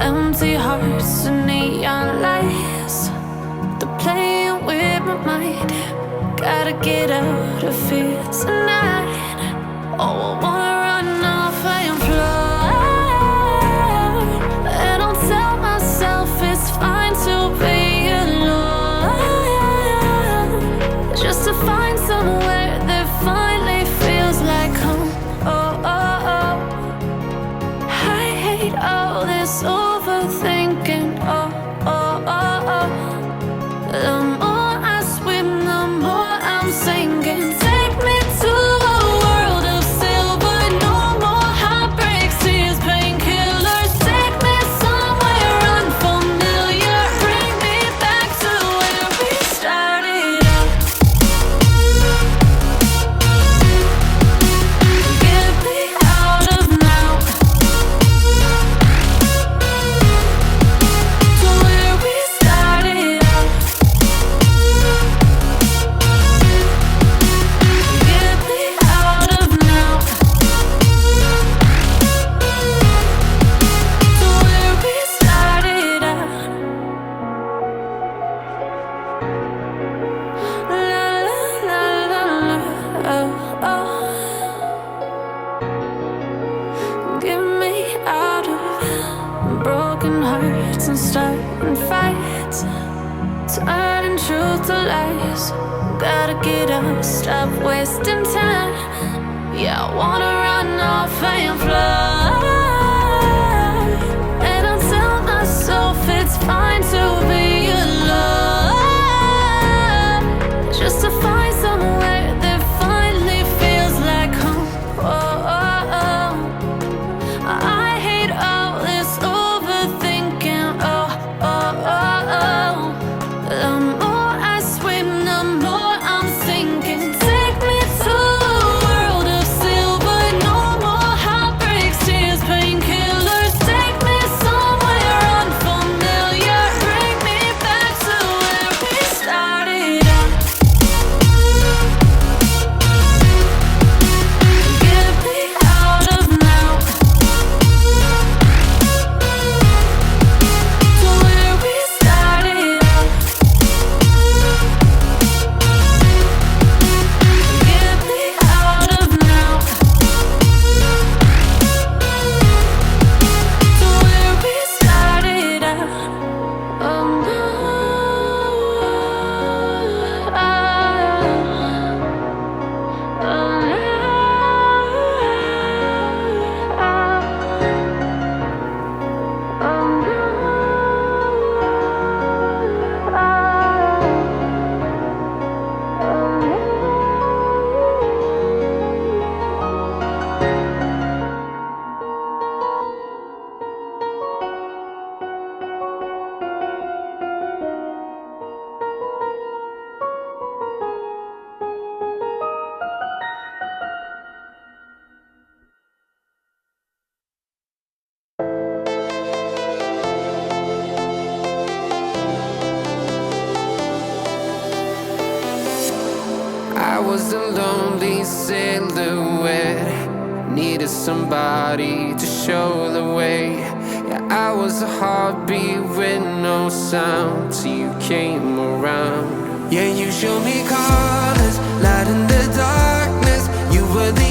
Empty hearts and neon lights, they're playing with my mind. Gotta get out of here tonight. Oh, I wanna run off and fly, and I'll tell myself it's fine to be alone, just to find somewhere that finally feels like home. Oh, oh, oh. I hate all this overthinking. Oh, oh, oh, oh. The more I swim, the more I'm sinking. Take me to a world of silver. No more heartbreaks, tears, painkillers. Take me somewhere unfamiliar. Bring me back to where we started out. Get me out of now, to where we started out. Get me out of now, to where we started out. La la la la la, oh, oh. Get me out of broken hearts and starting fights, turning truth to lies. Gotta get up, stop wasting time. Yeah, I wanna run off and fly, and I'll tell myself it's fine to be alone, just to find somewhere that finally feels like home. Oh, oh, oh. I hate all this overthinking. Oh, oh, oh, oh. The more I swim, the more I'm sinking. Take me to a world of silver. No more heartbreaks, tears, painkillers. Take me somewhere unfamiliar. Bring me back to where we started out. Get me out of now, to where we started out. Get me out of now, to where we started out. Oh no, I was a lonely silhouette, needed somebody to show the way. Yeah, I was a heartbeat with no sound till you came around. Yeah, you showed me colors, light in the darkness. You were the